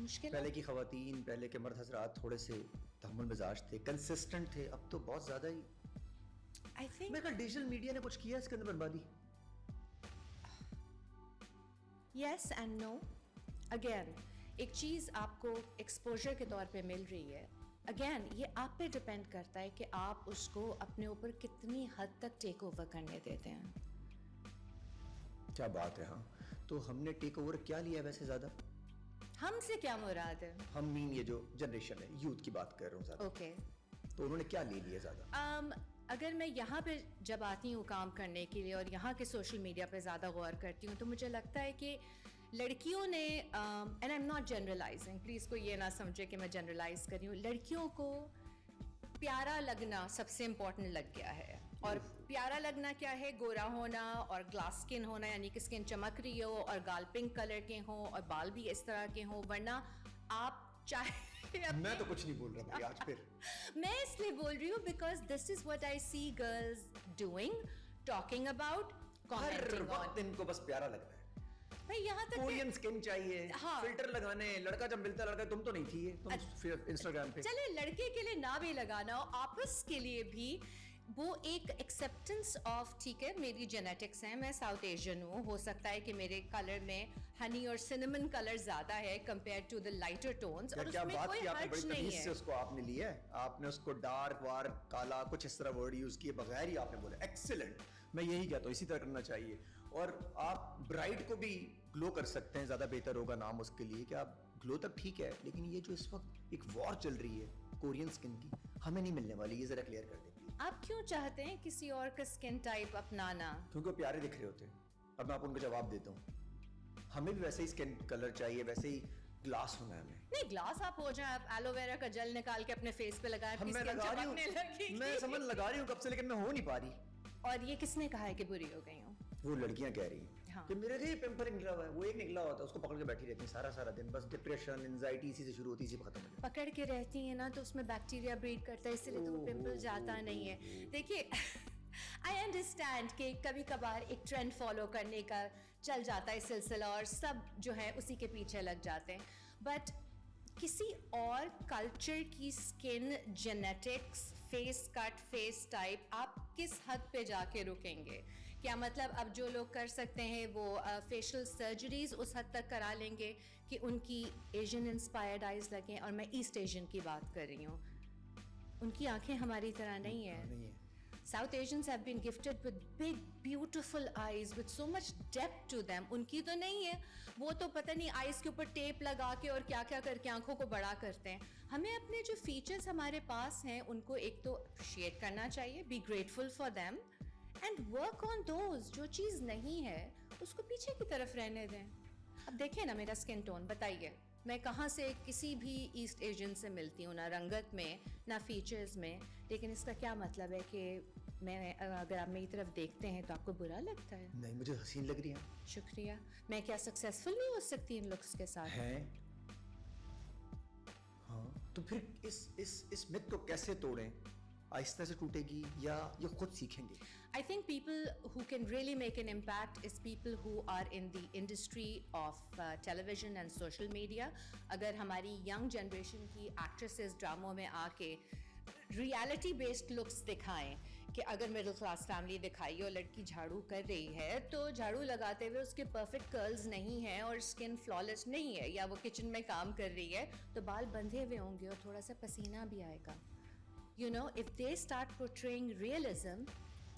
مشکل پہلے کی خواتین، پہلے کے مرد حضرات تھوڑے سے تحمل مزاج تھے، کنسسٹنٹ تھے. اب تو بہت زیادہ ہی آئی تھنک میرے خیال ڈیجیٹل میڈیا نے کچھ کیا اس کے اندر بربادی. Yes and know. اگین ایک چیز آپ کو ایکسپوجر کے طور پہ مل رہی ہے. اگین یہ آپ پہ ڈپینڈ کرتا ہے کہ آپ اس کو اپنے اوپر کتنی حد تک ٹیک اوور کرنے دیتے ہیں. کیا بات ہے. ہاں تو ہم نے ٹیک اوور کیا لیا ویسے زیادہ؟ ہم سے کیا مراد ہے؟ ہم مین یہ جو جنریشن ہے، یوتھ کی بات کر رہا ہوں زیادہ. اوکے تو انہوں نے کیا لے لیا زیادہ؟ اگر میں یہاں پہ جب آتی ہوں کام کرنے کے لیے اور یہاں کے سوشل میڈیا پہ زیادہ غور کرتی ہوں تو مجھے لگتا ہے کہ لڑکیوں نے and I am not generalising, please کوئی یہ نہ سمجھے کہ میں جنرلائز کر رہی ہوں، لڑکیوں کو پیارا لگنا سب سے امپورٹنٹ لگ گیا ہے. اور پیارا لگنا کیا ہے؟ گورا ہونا اور گلاس اسکن ہونا، یعنی کہ اسکن چمک رہی ہو اور گال پنک کلر کے ہوں اور بال بھی اس طرح کے ہوں. ورنہ آپ چاہے میں تو کچھ نہیں بول رہا بھائی آج. پھر میں اس لیے بول رہی ہوں because this is what I see girls doing, talking about, ہر وقت ان کو بس پیارا لگنا ہے. بھائی یہاں تک کورین اسکن چاہیے، فلٹر لگانے. لڑکا جب ملتا لڑکا، تم تو نہیں تھی یہ، تم پھر انسٹاگرام پہ. چلے لڑکے کے لیے نہ بھی لگانا ہو، آپس کے لیے بھی وہ ایک ایکسیپٹنس آف ٹھیک ہے میری جینیٹکس ہیں، میں ساؤتھ ایشین ہوں، ہو سکتا ہے کہ میرے کلر میں ہنی اور سنمن کلر زیادہ ہے compare to the lighter tones, اور اس میں کوئی حرج نہیں ہے. اس کو آپ نے لیا ہے، آپ نے اس کو ڈارک وار کالا کچھ اس طرح ورڈ یوز کیے بغیر ہی آپ نے بولا ایکسلنٹ. میں یہی کہتا ہوں اسی طرح کرنا چاہیے. اور آپ برائٹ کو بھی گلو کر سکتے ہیں، زیادہ بہتر ہوگا نام اس کے لیے کہ آپ گلو تک ٹھیک ہے، لیکن یہ جو اس وقت ایک وار چل رہی ہے کورین اسکن کی، ہمیں نہیں ملنے والی. یہ ذرا کلیئر کر دیں. آپ کیوں چاہتے ہیں کسی اور کا اسکن ٹائپ اپنانا؟ کیونکہ وہ پیارے دکھ رہے ہوتے ہیں. اب میں آپ ان کو جواب دیتا ہوں، ہمیں بھی ویسے ہی اسکن کلر چاہیے، ویسے ہی گلاس ہونا ہے. ہمیں نہیں گلاس آپ ہو جائیں، آپ ایلو ویرا کا جل نکال کے اپنے فیس پہ لگائیں، میں لگا رہی ہوں، میں سمجھ لگا رہی ہوں کب سے، لیکن میں ہو نہیں پا رہی. اور یہ کس نے کہا ہے کہ بری ہو گئی ہوں؟ وہ لڑکیاں کہہ رہی ہیں کہ میرے لیے پمپل نکلا ہوا ہے. وہ ایک نکلا ہوتا ہے اس کو پکڑ کے بیٹھی رہتی ہیں سارا دن، بس ڈپریشن انزائٹی اسی سے شروع ہوتی ہے، اسی پہ ختم ہوتی ہے. پکڑ کے رہتی ہیں نا تو اس میں بیکٹیریا بریڈ کرتا ہے، اس لیے تو وہ پمپل جاتا نہیں ہے. دیکھیے آئی انڈرسٹینڈ کہ کبھی کبھار ایک ٹرینڈ فالو کرنے کا چل جاتا ہے سلسلہ اور سب جو ہے اسی کے پیچھے لگ جاتے ہیں، بٹ کسی اور کلچر کی اسکن، جینیٹکس، فیس کٹ، فیس ٹائپ آپ کس حد پہ جا کے رکیں گے؟ کیا مطلب اب جو لوگ کر سکتے ہیں وہ فیشل سرجریز اس حد تک کرا لیں گے کہ ان کی ایشین انسپائرڈ آئیز لگیں؟ اور میں ایسٹ ایشین کی بات کر رہی ہوں، ان کی آنکھیں ہماری طرح نہیں ہیں. South Asians have been gifted with big, beautiful eyes with so much depth to them. ان کی تو نہیں ہے، وہ تو پتہ نہیں آئیز کے اوپر ٹیپ لگا کے اور کیا کیا کر کے آنکھوں کو بڑا کرتے ہیں. ہمیں اپنے جو فیچرز ہمارے پاس ہیں ان کو ایک تو اپریشیٹ کرنا چاہیے، be grateful for them and work on those. جو چیز نہیں ہے اس کو پیچھے کی طرف رہنے دیں. اب دیکھیں نا میرا اسکن ٹون، بتائیے میں کہاں سے کسی بھی ایسٹ ایشین سے ملتی ہوں، نہ رنگت میں نہ فیچرز میں، لیکن اس کا کیا مطلب ہے کہ میں اگر آپ میری طرف دیکھتے ہیں تو آپ کو برا لگتا ہے؟ نہیں، مجھے حسین لگ رہی ہے. شکریہ. میں کیا سکسیزفل نہیں ہو سکتی ان لکس کے ساتھ؟ ہیں ہاں. تو پھر اس مت کو کیسے توڑیں؟ آہستہ سے ٹوٹے گی یا یہ خود سیکھیں گے؟ I think people who can really make an impact is people who are in the industry of television and social media. اگر ہماری ینگ جنریشن کی ایکٹریسز ڈراموں میں آ کے ریالٹی بیسڈ لکس دکھائیں کہ اگر مڈل کلاس فیملی دکھائی اور لڑکی جھاڑو کر رہی ہے تو جھاڑو لگاتے ہوئے اس کے پرفیکٹ کرلز نہیں ہیں اور اسکن فلالیس نہیں ہے، یا وہ کچن میں کام کر رہی ہے تو بال بندھے ہوئے ہوں گے اور تھوڑا سا پسینہ بھی آئے گا. You know, if they start portraying realism,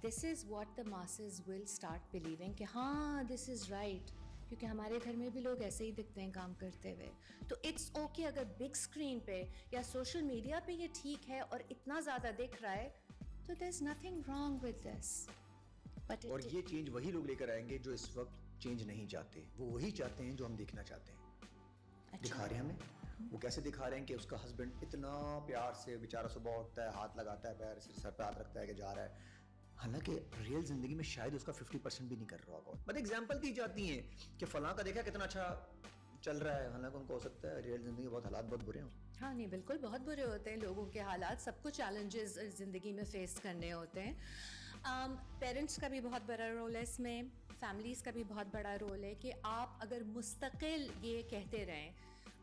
this is what the masses will start believing کہ ہاں this is right. کیونکہ ہمارے گھر میں بھی لوگ ایسے ہی دکھتے ہیں کام کرتے ہوئے. تو اٹس اوکے اگر بگ اسکرین پہ یا سوشل میڈیا پہ یہ ٹھیک ہے اور اتنا زیادہ دکھ رہا ہے تو there is nothing wrong with this. اور یہ چینج وہی لوگ لے کر آئیں گے جو اس وقت چینج نہیں چاہتے. وہ وہی چاہتے ہیں جو ہم دیکھنا چاہتے ہیں. دکھا رہے ہیں ہمیں. وہ کیسے دکھا رہے ہیں کہ اس کا ہسبینڈ اتنا پیار سے بیچارہ صبح اٹھتا ہے، ہاتھ لگاتا ہے پیر سر پہ ہاتھ رکھتا ہے کہ جا رہا ہے، حالانکہ ریئل زندگی میں شاید اس کا 50% بھی نہیں کر رہا ہوگا. بٹ ایگزامپل دی جاتی ہیں کہ فلاں کا دیکھا کتنا اچھا چل رہا ہے، حالانکہ ان کو ہو سکتا ہے ریئل زندگی بہت حالات بہت برے ہوں. ہاں نہیں بالکل بہت برے ہوتے ہیں لوگوں کے حالات، سب کو چیلنجز زندگی میں فیس کرنے ہوتے ہیں. پیرنٹس کا بھی بہت بڑا رول ہے اس میں، فیملیز کا بھی بہت بڑا رول ہے کہ آپ اگر مستقل یہ کہتے رہیں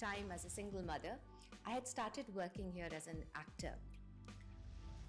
time as a single mother, I had started working here as an actor.